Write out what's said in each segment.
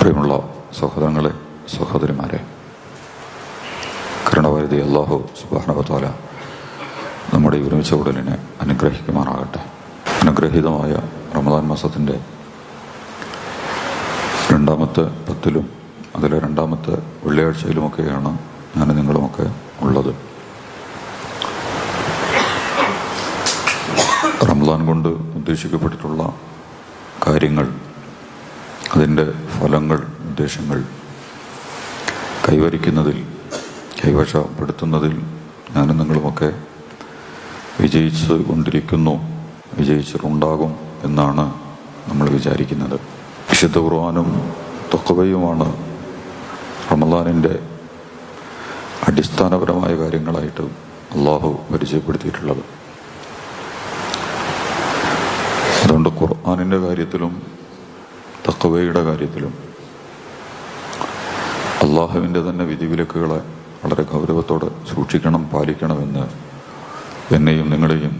പ്രിയമുള്ള സഹോദരങ്ങളെ, സഹോദരിമാരെ, കരുണാവാരിധി അല്ലാഹു സുബ്ഹാനഹു വ തആല നമ്മുടെ ഈ ഒരുമിച്ച ഉടലിനെ അനുഗ്രഹിക്കുമാറാകട്ടെ. അനുഗ്രഹീതമായ റമദാൻ മാസത്തിൻ്റെ രണ്ടാമത്തെ പത്തിലും അതിലെ രണ്ടാമത്തെ വെള്ളിയാഴ്ചയിലുമൊക്കെയാണ് ഞാനും നിങ്ങളുമൊക്കെ ഉള്ളത്. റമദാൻ കൊണ്ട് ഉദ്ദേശിക്കപ്പെട്ടിട്ടുള്ള കാര്യങ്ങൾ, അതിൻ്റെ ഫലങ്ങൾ, ഉദ്ദേശങ്ങൾ കൈവരിക്കുന്നതിൽ, കൈവശപ്പെടുത്തുന്നതിൽ ഞാനും നിങ്ങളുമൊക്കെ വിജയിച്ചു കൊണ്ടിരിക്കുന്നു, വിജയിച്ചിട്ടുണ്ടാകും എന്നാണ് നമ്മൾ വിചാരിക്കുന്നത്. വിശുദ്ധ ഖുർആനും തഖ്വയുമാണ് റമദാനിൻ്റെ അടിസ്ഥാനപരമായ കാര്യങ്ങളായിട്ട് അള്ളാഹു പരിചയപ്പെടുത്തിയിട്ടുള്ളത്. അതുകൊണ്ട് ഖുർആനിൻ്റെ കാര്യത്തിലും തഖ്വയുടെ കാര്യത്തിലും അള്ളാഹുവിൻ്റെ തന്നെ വിധിവിലക്കുകളെ വളരെ ഗൗരവത്തോടെ സൂക്ഷിക്കണം, പാലിക്കണമെന്ന് എന്നെയും നിങ്ങളെയും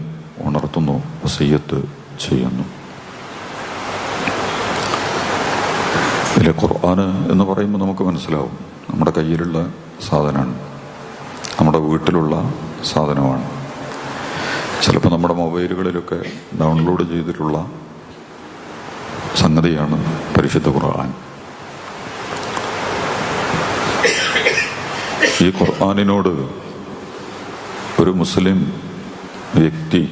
ഉണർത്തുന്നു, വസിയ്യത്ത് ചെയ്യുന്നു. ഇതിലെ ഖുർആന് എന്ന് പറയുമ്പോൾ നമുക്ക് മനസ്സിലാവും, നമ്മുടെ കയ്യിലുള്ള സാധനമാണ്, നമ്മുടെ വീട്ടിലുള്ള സാധനമാണ്. ചിലപ്പോൾ നമ്മുടെ മൊബൈലുകളിലൊക്കെ ഡൗൺലോഡ് ചെയ്തിട്ടുള്ള സംഗതിയാണ് പരിശുദ്ധ ഖുർആൻ. ഈ ഖുർആനിനോട് ഒരു മുസ്ലിം വ്യക്തി,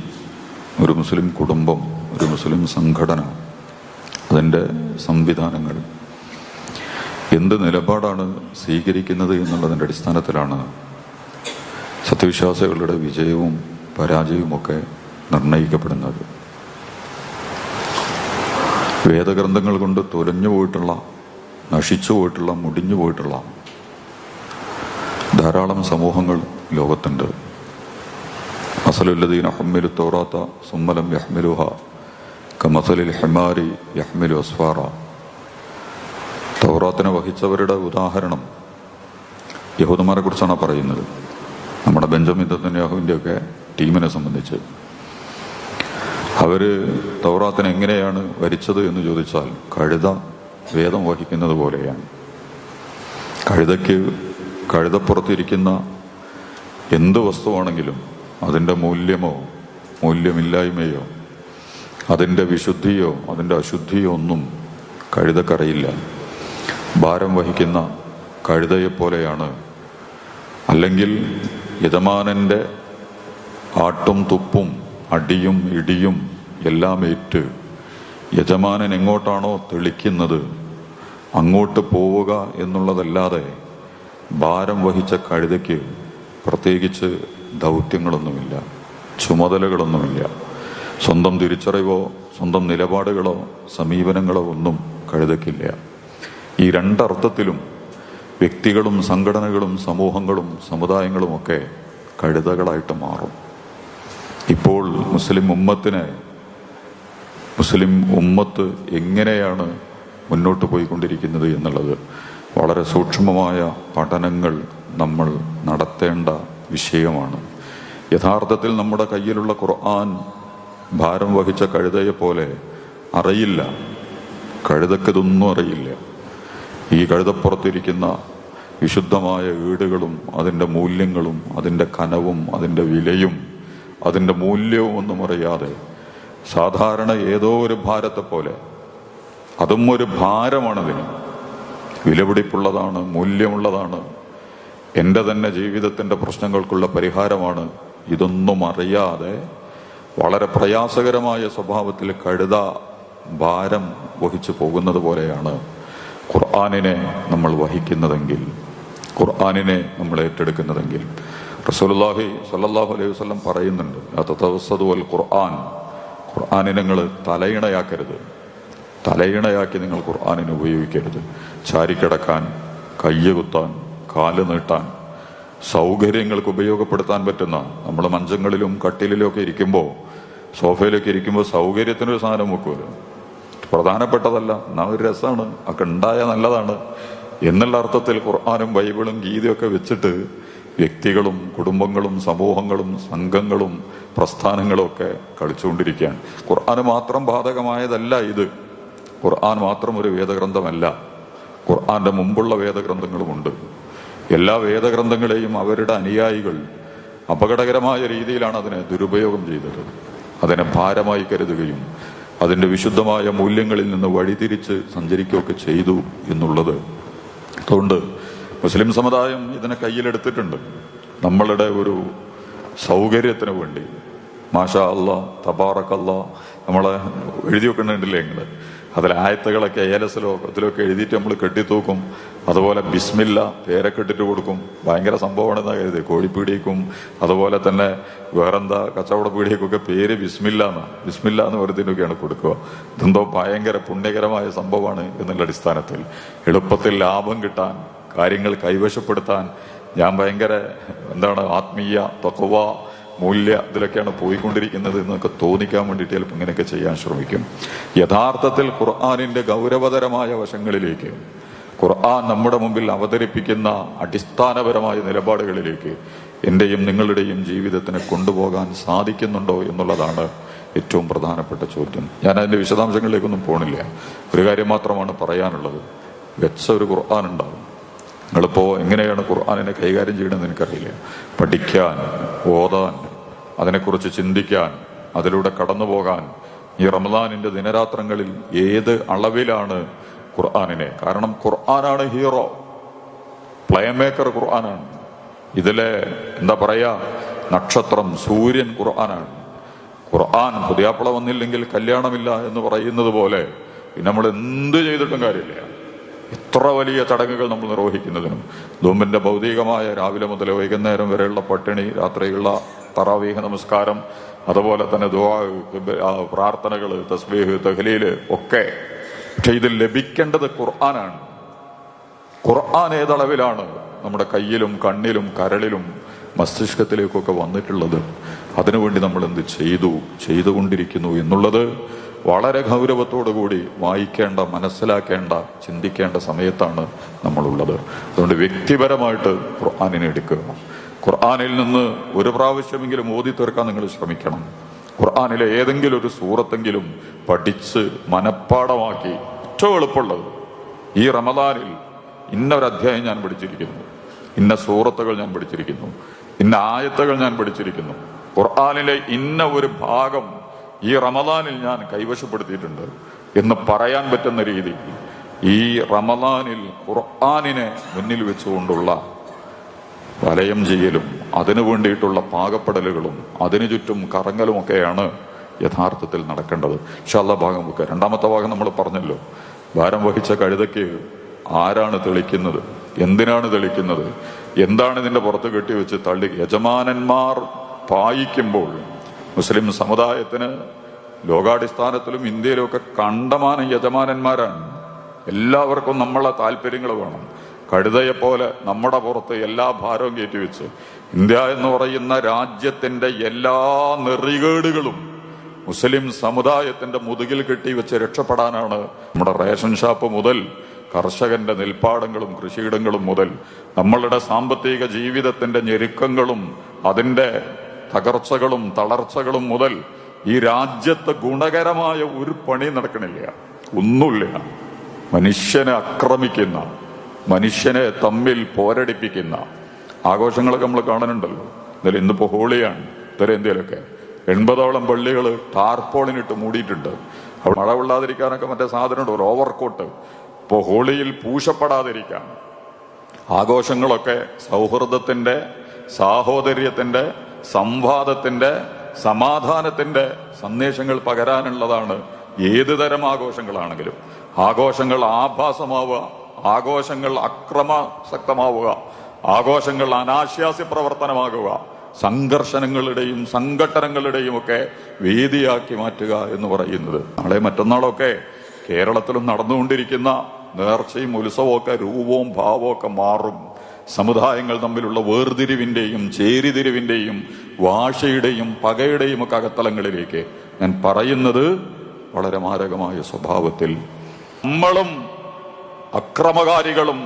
ഒരു മുസ്ലിം കുടുംബം, ഒരു മുസ്ലിം സംഘടന, അതിൻ്റെ സംവിധാനങ്ങൾ എന്ത് നിലപാടാണ് സ്വീകരിക്കുന്നത് എന്നുള്ളതിൻ്റെ അടിസ്ഥാനത്തിലാണ് സത്യവിശ്വാസികളുടെ വിജയവും പരാജയവുമൊക്കെ നിർണയിക്കപ്പെടുന്നത്. വേദഗ്രന്ഥങ്ങൾ കൊണ്ട് തുലഞ്ഞു പോയിട്ടുള്ള, നശിച്ചു പോയിട്ടുള്ള, മുടിഞ്ഞു പോയിട്ടുള്ള ധാരാളം സമൂഹങ്ങൾ ലോകത്തുണ്ട്. മസലുല്ലദീന ഹമ്മിലു തൗറാത്ത സുമ്മലം യഹ്മിലുഹ കമസലിൽ ഹിമാരി യഹ്മിലു അസ്ഫാറ. തൗറാത്തിനെ വഹിച്ചവരുടെ ഉദാഹരണം യഹൂദന്മാരെ കുറിച്ചാണ് പറയുന്നത്. നമ്മുടെ ബെഞ്ചമിൻ നെതന്യാഹുവിൻ്റെയൊക്കെ ടീമിനെ സംബന്ധിച്ച് അവർ തൗറാത്തിനെ എങ്ങനെയാണ് വരിച്ചത് എന്ന് ചോദിച്ചാൽ കഴുത വേദം വഹിക്കുന്നത് പോലെയാണ്. കഴുതപ്പുറത്തിരിക്കുന്ന എന്ത് വസ്തുവാണെങ്കിലും അതിൻ്റെ മൂല്യമോ മൂല്യമില്ലായ്മയോ അതിൻ്റെ വിശുദ്ധിയോ അതിൻ്റെ അശുദ്ധിയോ ഒന്നും കഴുതക്കറിയില്ല. ഭാരം വഹിക്കുന്ന കഴുതയെപ്പോലെയാണ്. അല്ലെങ്കിൽ യജമാനൻ്റെ ആട്ടും തുപ്പും അടിയും ഇടിയും എല്ലാം ഏറ്റ് യജമാനൻ എങ്ങോട്ടാണോ തെളിക്കുന്നത് അങ്ങോട്ട് പോവുക എന്നുള്ളതല്ലാതെ ഭാരം വഹിച്ച കഴുതയ്ക്ക് പ്രത്യേകിച്ച് ദൗത്യങ്ങളൊന്നുമില്ല, ചുമതലകളൊന്നുമില്ല. സ്വന്തം തിരിച്ചറിവോ സ്വന്തം നിലപാടുകളോ സമീപനങ്ങളോ ഒന്നും കഴുതയ്ക്കില്ല. ഈ രണ്ടർത്ഥത്തിലും വ്യക്തികളും സംഘടനകളും സമൂഹങ്ങളും സമുദായങ്ങളുമൊക്കെ കഴുതകളായിട്ട് മാറും. ഇപ്പോൾ മുസ്ലിം ഉമ്മത്ത് എങ്ങനെയാണ് മുന്നോട്ട് പോയിക്കൊണ്ടിരിക്കുന്നത് എന്നുള്ളത് വളരെ സൂക്ഷ്മമായ പഠനങ്ങൾ നമ്മൾ നടത്തേണ്ട വിഷയമാണ്. യഥാർത്ഥത്തിൽ നമ്മുടെ കയ്യിലുള്ള ഖുർആൻ ഭാരം വഹിച്ച കഴുതയെ പോലെ അറിയില്ല. കഴുതക്കിതൊന്നും അറിയില്ല. ഈ കഴുതപ്പുറത്തിരിക്കുന്ന വിശുദ്ധമായ വീടുകളും അതിൻ്റെ മൂല്യങ്ങളും അതിൻ്റെ കനവും അതിൻ്റെ വിലയും അതിൻ്റെ മൂല്യവും ഒന്നും അറിയാതെ സാധാരണ ഏതോ ഒരു ഭാരത്തെ പോലെ, അതും ഒരു ഭാരമാണതിന്, വിലപിടിപ്പുള്ളതാണ്, മൂല്യമുള്ളതാണ്, എൻ്റെ തന്നെ ജീവിതത്തിൻ്റെ പ്രശ്നങ്ങൾക്കുള്ള പരിഹാരമാണ്, ഇതൊന്നും അറിയാതെ വളരെ പ്രയാസകരമായ സ്വഭാവത്തിൽ കഴുത ഭാരം വഹിച്ചു പോകുന്നത് പോലെയാണ് ഖുർആനിനെ നമ്മൾ വഹിക്കുന്നതെങ്കിൽ, ഖുർആനിനെ നമ്മൾ ഏറ്റെടുക്കുന്നതെങ്കിൽ. റസൂലുള്ളാഹി സ്വല്ലല്ലാഹു അലൈഹി വസല്ലം പറയുന്നുണ്ട്, തതവസ്സദു വൽ ഖുർആൻ, ഖുർആനിനെ നിങ്ങൾ തലയിണയാക്കരുത്, തലയിണയാക്കി നിങ്ങൾ ഖുർആനിനെ ഉപയോഗിക്കരുത്. ചാരിക്കിടക്കാൻ, കയ്യ് കുത്താൻ, കാല് നീട്ടാൻ, സൗകര്യങ്ങൾക്ക് ഉപയോഗപ്പെടുത്താൻ പറ്റുന്ന, നമ്മൾ മഞ്ചങ്ങളിലും കട്ടിലിലും ഒക്കെ ഇരിക്കുമ്പോൾ, സോഫയിലൊക്കെ ഇരിക്കുമ്പോൾ സൗകര്യത്തിനൊരു സാധനം വെക്കുമല്ലോ, പ്രധാനപ്പെട്ടതല്ല, എന്നാ ഒരു രസമാണ്, ഒക്കെ ഉണ്ടായാൽ നല്ലതാണ് എന്നുള്ള അർത്ഥത്തിൽ ഖുർആനും ബൈബിളും ഗീതയൊക്കെ വെച്ചിട്ട് വ്യക്തികളും കുടുംബങ്ങളും സമൂഹങ്ങളും സംഘങ്ങളും പ്രസ്ഥാനങ്ങളും ഒക്കെ കളിച്ചുകൊണ്ടിരിക്കുകയാണ്. ഖുർആന് മാത്രം ബാധകമായതല്ല ഇത്. ഖുർആൻ മാത്രം ഒരു വേദഗ്രന്ഥമല്ല. ഖുർആന്റെ മുമ്പുള്ള വേദഗ്രന്ഥങ്ങളുമുണ്ട്. എല്ലാ വേദഗ്രന്ഥങ്ങളെയും അവരുടെ അനുയായികൾ അപകടകരമായ രീതിയിലാണ് അതിനെ ദുരുപയോഗം ചെയ്തത്. അതിനെ ഭാരമായി കരുതുകയും അതിൻ്റെ വിശുദ്ധമായ മൂല്യങ്ങളിൽ നിന്ന് വഴിതിരിച്ച് സഞ്ചരിക്കുകയൊക്കെ ചെയ്തു എന്നുള്ളത്. അതുകൊണ്ട് മുസ്ലിം സമുദായം ഇതിനെ കയ്യിലെടുത്തിട്ടുണ്ട്. നമ്മളുടെ ഒരു സൗകര്യത്തിന് വേണ്ടി മാഷാ അല്ലാ തബാറക് അല്ലാ നമ്മളെ എഴുതി വെക്കുന്നുണ്ടല്ലേ നിങ്ങൾ, അതിൽ ആയത്തുകളൊക്കെ ഏലസിലോ അതിലൊക്കെ എഴുതിയിട്ട് നമ്മൾ കെട്ടിത്തൂക്കും. അതുപോലെ ബിസ്മില്ല പേരൊക്കെ ഇട്ടിട്ട് കൊടുക്കും. ഭയങ്കര സംഭവമാണെന്നാ കരുതി. കോഴിപ്പീടിയേക്കും അതുപോലെ തന്നെ വേറെന്താ കച്ചവട പീടിയേക്കൊക്കെ പേര് ബിസ്മില്ല എന്ന് പറയുന്നതിനൊക്കെയാണ് കൊടുക്കുക. ഇതെന്തോ ഭയങ്കര പുണ്യകരമായ സംഭവമാണ് എന്നുള്ള അടിസ്ഥാനത്തിൽ എളുപ്പത്തിൽ ലാഭം കിട്ടാൻ, കാര്യങ്ങൾ കൈവശപ്പെടുത്താൻ ഞാൻ ഭയങ്കര ആത്മീയ തഖ്വ മൂല്യ ഇതിലൊക്കെയാണ് പോയിക്കൊണ്ടിരിക്കുന്നത് എന്നൊക്കെ തോന്നിക്കാൻ വേണ്ടിയിട്ട് ചിലപ്പോൾ ഇങ്ങനെയൊക്കെ ചെയ്യാൻ ശ്രമിക്കും. യഥാർത്ഥത്തിൽ ഖുർആനിന്റെ ഗൗരവതരമായ വശങ്ങളിലേക്ക്, ഖുർആൻ നമ്മുടെ മുമ്പിൽ അവതരിപ്പിക്കുന്ന അടിസ്ഥാനപരമായ നിലപാടുകളിലേക്ക് എന്റെയും നിങ്ങളുടെയും ജീവിതത്തിനെ കൊണ്ടുപോകാൻ സാധിക്കുന്നുണ്ടോ എന്നുള്ളതാണ് ഏറ്റവും പ്രധാനപ്പെട്ട ചോദ്യം. ഞാൻ അതിന്റെ വിശദാംശങ്ങളിലേക്കൊന്നും പോണില്ല. ഒരു കാര്യം മാത്രമാണ് പറയാനുള്ളത്. വെച്ച ഒരു ഖുർആൻ ഉണ്ടാവും. നിങ്ങളിപ്പോ എങ്ങനെയാണ് ഖുർആനിനെ കൈകാര്യം ചെയ്യണമെന്ന് എനിക്കറിയില്ല. പഠിക്കാൻ, ഓതാൻ, അതിനെക്കുറിച്ച് ചിന്തിക്കാൻ, അതിലൂടെ കടന്നു പോകാൻ ഈ റമദാനിന്റെ ദിനരാത്രങ്ങളിൽ ഏത് അളവിലാണ് ഖുർആനിനെ, കാരണം ഖുർആനാണ് ഹീറോ, പ്ലേ മേക്കർ ഖുർആനാണ്. ഇതിലെ നക്ഷത്രം സൂര്യൻ ഖുർആനാണ്. ഖുർആൻ പുതിയാപ്പിള വന്നില്ലെങ്കിൽ കല്യാണമില്ല എന്ന് പറയുന്നത് പോലെ നമ്മൾ എന്ത് ചെയ്തിട്ടും കാര്യമില്ല. ഇത്ര വലിയ ചടങ്ങുകൾ നമ്മൾ നിർവഹിക്കുന്നതിനും നോമ്പിന്റെ ഭൗതികമായ രാവിലെ മുതൽ വൈകുന്നേരം വരെയുള്ള പട്ടിണി, രാത്രിയുള്ള തറാവീഹ് നമസ്കാരം, അതുപോലെ തന്നെ ദുആ, പ്രാർത്ഥനകൾ, തസ്ബീഹ്, തഹ്ലീല് ഒക്കെ. പക്ഷെ ഇത് ലഭിക്കേണ്ടത് ഖുർആനാണ്. ഖുർആൻ ഏതളവിലാണ് നമ്മുടെ കയ്യിലും കണ്ണിലും കരളിലും മസ്തിഷ്കത്തിലേക്കൊക്കെ വന്നിട്ടുള്ളത്, അതിനുവേണ്ടി നമ്മൾ എന്ത് ചെയ്തുകൊണ്ടിരിക്കുന്നു എന്നുള്ളത് വളരെ ഗൗരവത്തോടുകൂടി വായിക്കേണ്ട, മനസ്സിലാക്കേണ്ട, ചിന്തിക്കേണ്ട സമയത്താണ് നമ്മളുള്ളത്. അതുകൊണ്ട് വ്യക്തിപരമായിട്ട് ഖുർആനിനെ എടുക്കുക. ഖുർആനിൽ നിന്ന് ഒരു പ്രാവശ്യമെങ്കിലും ഓതി തീർക്കാൻ നിങ്ങൾ ശ്രമിക്കണം. ഖുർആനിലെ ഏതെങ്കിലും ഒരു സൂറത്തെങ്കിലും പഠിച്ച് മനഃപ്പാടമാക്കി. ഏറ്റവും എളുപ്പമുള്ളത് ഈ റമദാനിൽ ഇന്നൊരധ്യായം ഞാൻ പഠിച്ചിരിക്കുന്നു, ഇന്ന സൂറത്തുകൾ ഞാൻ പഠിച്ചിരിക്കുന്നു, ഇന്ന ആയത്തുകൾ ഞാൻ പഠിച്ചിരിക്കുന്നു, ഖുർആനിലെ ഇന്ന ഒരു ഭാഗം ഈ റമദാനിൽ ഞാൻ കൈവശപ്പെടുത്തിയിട്ടുണ്ട് എന്ന് പറയാൻ പറ്റുന്ന രീതിയിൽ ഈ റമദാനിൽ ഖുർആനിനെ മുന്നിൽ വെച്ചുകൊണ്ടുള്ള വലയം ചെയ്യലും അതിനു വേണ്ടിയിട്ടുള്ള പാകപ്പെടലുകളും അതിനു ചുറ്റും കറങ്ങലുമൊക്കെയാണ് യഥാർത്ഥത്തിൽ നടക്കേണ്ടത്. ഇൻഷാ അല്ലാഹ് ഭാഗം വെക്കുക. രണ്ടാമത്തെ ഭാഗം നമ്മൾ പറഞ്ഞല്ലോ, ഭാരം വഹിച്ച കഴുതയ്ക്ക് ആരാണ് തെളിക്കുന്നത്, എന്തിനാണ് തെളിക്കുന്നത്, എന്താണ് ഇതിന്റെ പുറത്ത് കെട്ടിവെച്ച് തള്ളി. യജമാനന്മാർ പായിക്കുമ്പോൾ മുസ്ലിം സമുദായത്തിന് ലോകാടിസ്ഥാനത്തിലും ഇന്ത്യയിലും ഒക്കെ കണ്ടമാനം യജമാനന്മാരാണ്. എല്ലാവർക്കും നമ്മളെ താല്പര്യങ്ങൾ വേണം. കഴുതയെപ്പോലെ നമ്മുടെ പുറത്ത് എല്ലാ ഭാരവും കയറ്റിവെച്ച് ഇന്ത്യ എന്ന് പറയുന്ന രാജ്യത്തിന്റെ എല്ലാ നെറികേടുകളും മുസ്ലിം സമുദായത്തിന്റെ മുതുകിൽ കെട്ടിവെച്ച് രക്ഷപ്പെടാനാണ്. നമ്മുടെ റേഷൻ ഷാപ്പ് മുതൽ കർഷകന്റെ നെൽപ്പാടങ്ങളും കൃഷിയിടങ്ങളും മുതൽ നമ്മളുടെ സാമ്പത്തിക ജീവിതത്തിന്റെ ഞെരുക്കങ്ങളും അതിന്റെ തകർച്ചകളും തളർച്ചകളും മുതൽ ഈ രാജ്യത്ത് ഗുണകരമായ ഒരു പണി നടക്കണില്ല, ഒന്നുമില്ല. മനുഷ്യനെ ആക്രമിക്കുന്ന, മനുഷ്യനെ തമ്മിൽ പോരടിപ്പിക്കുന്ന ആഘോഷങ്ങളൊക്കെ നമ്മൾ കാണുന്നുണ്ടല്ലോ. എന്നാലും ഇന്നിപ്പോ ഹോളിയാണ് ഉത്തരേന്ത്യയിലൊക്കെ. 80ഓളം പള്ളികൾ ടാർപോളിനിട്ട് മൂടിയിട്ടുണ്ട്. അവിടെ മഴ കൊള്ളാതിരിക്കാനൊക്കെ മറ്റേ സാധനമുണ്ട്, ഒരു ഓവർകോട്ട്. ഇപ്പോൾ ഹോളിയിൽ പൂശപ്പെടാതിരിക്കാൻ ആഘോഷങ്ങളൊക്കെ സൗഹൃദത്തിന്റെ, സാഹോദര്യത്തിന്റെ, സംവാദത്തിന്റെ, സമാധാനത്തിന്റെ സന്ദേശങ്ങൾ പകരാനുള്ളതാണ്. ഏത് തരം ആഘോഷങ്ങളാണെങ്കിലും ആഘോഷങ്ങൾ ആഭാസമാവുക, ആഘോഷങ്ങൾ അക്രമാസക്തമാവുക, ആഘോഷങ്ങൾ അനാശാസ്യ പ്രവർത്തനമാകുക, സംഘർഷങ്ങളുടെയും സംഘട്ടനങ്ങളുടെയും ഒക്കെ വേദിയാക്കി മാറ്റുക എന്ന് പറയുന്നത് നാളെ മറ്റന്നാളൊക്കെ കേരളത്തിലും നടന്നുകൊണ്ടിരിക്കുന്ന നേർച്ചയും ഉത്സവവും ഒക്കെ രൂപവും ഭാവവും ഒക്കെ മാറും. സമുദായങ്ങൾ തമ്മിലുള്ള വേർതിരിവിന്റെയും ചേരിതിരിവിന്റെയും വാശയുടെയും പകയുടെയും ഒക്കെ അകത്തലങ്ങളിലേക്ക് ഞാൻ പറയുന്നത് വളരെ മാരകമായ സ്വഭാവത്തിൽ നമ്മളും അക്രമകാരികളും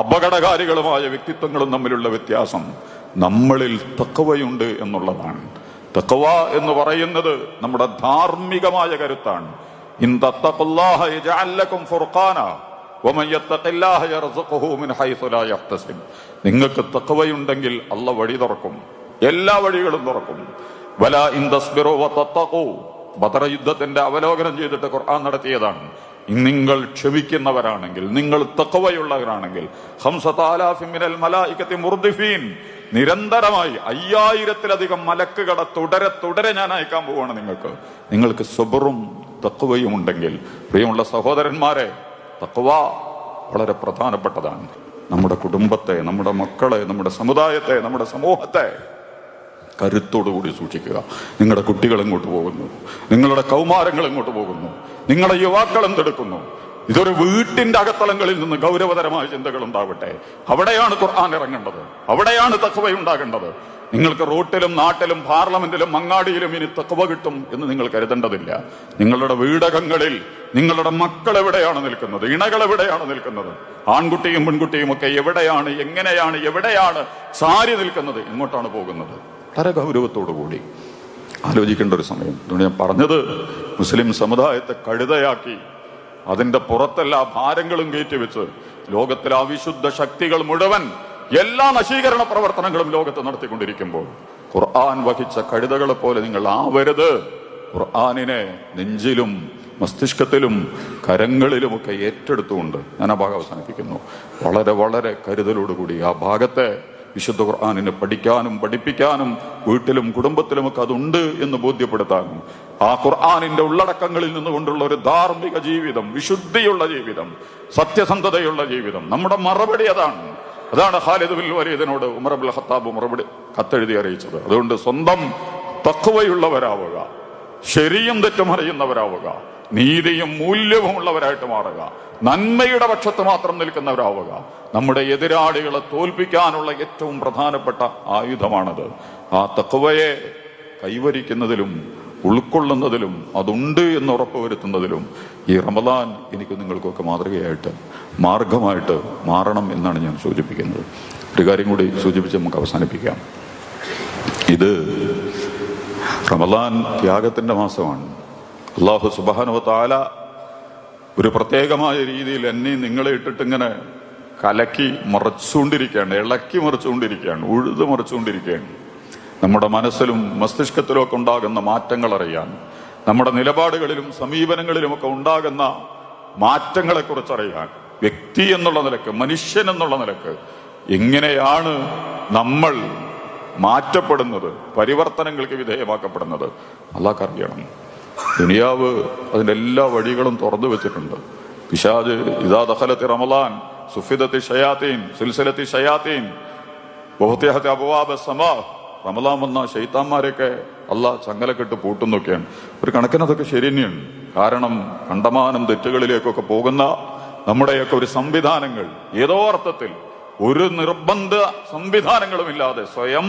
അപകടകാരികളുമായ വ്യക്തിത്വങ്ങളും തമ്മിലുള്ള വ്യത്യാസം നമ്മളിൽ തഖ്വയുണ്ട് എന്നുള്ളതാണ്. തഖ്വ എന്ന് പറയുന്നത് നമ്മുടെ ധാർമ്മികമായ കരുത്താണ്. ഇൻ തഖ്വല്ലാഹ യജഅൽ ലക്കും ഫുർഖാന, വമൻ യത്തഖില്ലാഹ യർസുഖുഹു മിൻ ഹൈസു ലാ യഹ്തസിബ്. നിങ്ങൾക്ക് തഖ്വയുണ്ടെങ്കിൽ അല്ലാഹ് വഴി തുറക്കും, എല്ലാ വഴികളും തുറക്കും. വലാ ഇൻ തസ്ബിറു വതത്തഖൂ, ബദർ യുദ്ധത്തിന്റെ അവലോകനം ചെയ്തിട്ട് ഖുർആൻ നടത്തിയതാണ്. നിങ്ങൾ ക്ഷമിക്കുന്നവരാണെങ്കിൽ, നിങ്ങൾ തഖ്വയുള്ളവരാണെങ്കിൽ, 5000 മിനൽ മലായികത്തി മുർദിഫീൻ, നിരന്തരമായി 5000-ലധികം മലക്കുകളെ തുടരെ ഞാൻ അയക്കാൻ പോവാണ് നിങ്ങൾക്ക് സബറും തഖ്വയും ഉണ്ടെങ്കിൽ. പ്രിയമുള്ള സഹോദരന്മാരെ, തഖ്വ വളരെ പ്രധാനപ്പെട്ടതാണ്. നമ്മുടെ കുടുംബത്തെ, നമ്മുടെ മക്കളെ, നമ്മുടെ സമുദായത്തെ, നമ്മുടെ സമൂഹത്തെ കരുത്തോടുകൂടി സൂക്ഷിക്കുക. നിങ്ങളുടെ കുട്ടികൾ എങ്ങോട്ട് പോകുന്നു? നിങ്ങളുടെ കൗമാരങ്ങൾ എങ്ങോട്ട് പോകുന്നു? നിങ്ങളുടെ യുവാക്കൾ എന്തെടുക്കുന്നു? ഇതൊരു വീട്ടിന്റെ അകത്തളങ്ങളിൽ നിന്ന് ഗൗരവതരമായ ചിന്തകൾ ഉണ്ടാവട്ടെ. അവിടെയാണ് ഖുർആൻ ഇറങ്ങേണ്ടത്, അവിടെയാണ് തഖ്വ ഉണ്ടാകേണ്ടത്. നിങ്ങൾക്ക് റോട്ടിലും നാട്ടിലും പാർലമെന്റിലും അങ്ങാടിയിലും ഇനി തഖ്വ കിട്ടും എന്ന് നിങ്ങൾ കരുതേണ്ടതില്ല. നിങ്ങളുടെ വീടകങ്ങളിൽ നിങ്ങളുടെ മക്കൾ എവിടെയാണ് നിൽക്കുന്നത്? ഇണകൾ എവിടെയാണ് നിൽക്കുന്നത്? ആൺകുട്ടിയും പെൺകുട്ടിയും ഒക്കെ എവിടെയാണ്, എങ്ങനെയാണ്, എവിടെയാണ് സാരി നിൽക്കുന്നത്? എങ്ങോട്ടാണ് പോകുന്നത്? വളരെ ഗൗരവത്തോടുകൂടി ആലോചിക്കേണ്ട ഒരു സമയം. അതുകൊണ്ട് ഞാൻ പറഞ്ഞത്, മുസ്ലിം സമുദായത്തെ കഴുതയാക്കി അതിന്റെ പുറത്തെല്ലാ ഭാരങ്ങളും കയറ്റിവെച്ച് ലോകത്തിലെ അവിശുദ്ധ ശക്തികൾ മുഴുവൻ എല്ലാ നശീകരണ പ്രവർത്തനങ്ങളും ലോകത്ത് നടത്തിക്കൊണ്ടിരിക്കുമ്പോൾ ഖുർആൻ വഹിച്ച കഴുതകളെ പോലെ നിങ്ങൾ ആവരുത്. ഖുർആനിനെ നെഞ്ചിലും മസ്തിഷ്കത്തിലും കരങ്ങളിലുമൊക്കെ ഏറ്റെടുത്തുകൊണ്ട് ഞാൻ ആ ഭാഗം അവസാനിപ്പിക്കുന്നു. വളരെ വളരെ കരുതലോടുകൂടി ആ ഭാഗത്തെ വിശുദ്ധ ഖുർആനിനെ പഠിക്കാനും പഠിപ്പിക്കാനും വീട്ടിലും കുടുംബത്തിലുമൊക്കെ അതുണ്ട് എന്ന് ബോധ്യപ്പെടുത്താനും ആ ഖുർആനിന്റെ ഉള്ളടക്കങ്ങളിൽ നിന്നുകൊണ്ടുള്ള ഒരു ധാർമ്മിക ജീവിതം, വിശുദ്ധിയുള്ള ജീവിതം, സത്യസന്ധതയുള്ള ജീവിതം, നമ്മുടെ മറുപടി അതാണ് ഖാലിദ് ബിൻ വലീദിനോട് ഉമർ ഇബ്നുൽ ഖത്താബ് മറുപടി കത്തെഴുതി അറിയിച്ചത്. അതുകൊണ്ട് സ്വന്തം തഖ്വയുള്ളവരാവുക, ശരിയും തെറ്റും അറിയുന്നവരാവുക, നീതിയും മൂല്യവും ഉള്ളവരായിട്ട് മാറുക, നന്മയുടെ പക്ഷത്ത് മാത്രം നിൽക്കുന്നവരാവുക. നമ്മുടെ എതിരാളികളെ തോൽപ്പിക്കാനുള്ള ഏറ്റവും പ്രധാനപ്പെട്ട ആയുധമാണത്. ആ തഖ്വയെ കൈവരിക്കുന്നതിലും ഉൾക്കൊള്ളുന്നതിലും അതുണ്ട് എന്ന് ഉറപ്പുവരുത്തുന്നതിലും ഈ റമദാൻ എനിക്ക് നിങ്ങൾക്കൊക്കെ മാതൃകയായിട്ട്, മാർഗമായിട്ട് മാറണം എന്നാണ് ഞാൻ സൂചിപ്പിക്കുന്നത്. ഒരു കാര്യം കൂടി സൂചിപ്പിച്ച് നമുക്ക് അവസാനിപ്പിക്കാം. ഇത് റമദാൻ ത്യാഗത്തിന്റെ മാസമാണ്. അല്ലാഹു സുബ്ഹാനഹു വ തആല ഒരു പ്രത്യേകമായ രീതിയിൽ എന്നെ നിങ്ങളെ ഇട്ടിട്ടിങ്ങനെ കലക്കി മറിച്ചുകൊണ്ടിരിക്കുകയാണ്, ഇളക്കി മറിച്ചുകൊണ്ടിരിക്കുകയാണ്, ഉഴുതു മറിച്ചുകൊണ്ടിരിക്കുകയാണ്. നമ്മുടെ മനസ്സിലും മസ്തിഷ്കത്തിലും ഒക്കെ ഉണ്ടാകുന്ന മാറ്റങ്ങൾ അറിയാൻ, നമ്മുടെ നിലപാടുകളിലും സമീപനങ്ങളിലുമൊക്കെ ഉണ്ടാകുന്ന മാറ്റങ്ങളെക്കുറിച്ചറിയാൻ, വ്യക്തി എന്നുള്ള നിലക്ക്, മനുഷ്യൻ എന്നുള്ള നിലക്ക് എങ്ങനെയാണ് നമ്മൾ മാറ്റപ്പെടുന്നത്, പരിവർത്തനങ്ങൾക്ക് വിധേയമാക്കപ്പെടുന്നത് അല്ലാഹ്ക്കറിയണം. ദുനിയാവ് അതിന്റെ എല്ലാ വഴികളും തുറന്നു വെച്ചിട്ടുണ്ട്. പിശാച് ഇദാ ദഖലത്തി റമളാൻ സുഫിദത്തി ശയാത്തീൻ സിൽസിലത്തി ശയാത്തീൻ വഫതിഹത്തി അബ്വാബ സമാ. റമളാൻ വന്ന ശൈത്താന്മാരെയൊക്കെ അല്ലാഹ് ചങ്ങലക്കെട്ട് പൂട്ടുന്നൊക്കെയാണ്. ഒരു കണക്കിനതൊക്കെ ശരി തന്നെയാണ്. കാരണം കണ്ടമാനം തെറ്റുകളിലേക്കൊക്കെ പോകുന്ന നമ്മുടെയൊക്കെ ഒരു സംവിധാനങ്ങൾ ഏതോ അർത്ഥത്തിൽ ഒരു നിർബന്ധ സംവിധാനങ്ങളുമില്ലാതെ സ്വയം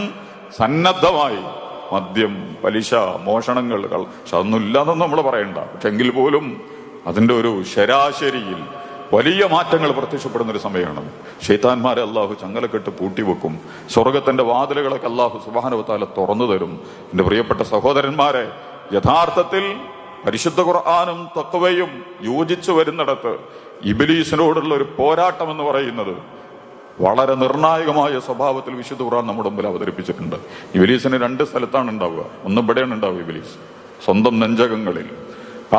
സന്നദ്ധമായി മദ്യം, പലിശ, മോഷണങ്ങൾ, പക്ഷെ അതൊന്നും ഇല്ലാന്നൊന്നും നമ്മൾ പറയണ്ട. പക്ഷെ എങ്കിൽ പോലും അതിന്റെ ഒരു ശരാശരിയിൽ വലിയ മാറ്റങ്ങൾ പ്രത്യക്ഷപ്പെടുന്ന ഒരു സമയമാണ്. ശൈത്താന്മാരെ അല്ലാഹു ചങ്ങലക്കെട്ട് പൂട്ടിവെക്കും. സ്വർഗത്തിന്റെ വാതിലുകളൊക്കെ അല്ലാഹു സുബ്ഹാനഹു വ തആല തുറന്നു തരും. എന്റെ പ്രിയപ്പെട്ട സഹോദരന്മാരെ, യഥാർത്ഥത്തിൽ പരിശുദ്ധ ഖുർആനും തഖ്വയും യോജിച്ചു വരുന്നിടത്ത് ഇബ്ലീസിനോടുള്ള ഒരു പോരാട്ടം എന്ന് പറയുന്നത് വളരെ നിർണായകമായ സ്വഭാവത്തിൽ വിശുദ്ധ ഖുർആൻ നമ്മുടെ മുമ്പിൽ അവതരിപ്പിച്ചിട്ടുണ്ട്. ഇബ്ലീസിന് 2 സ്ഥലത്താണ് ഉണ്ടാവുക. ഒന്ന് ഇവിടെയാണ് ഉണ്ടാവുക, ഇബ്ലീസ് സ്വന്തം നെഞ്ചകങ്ങളിൽ.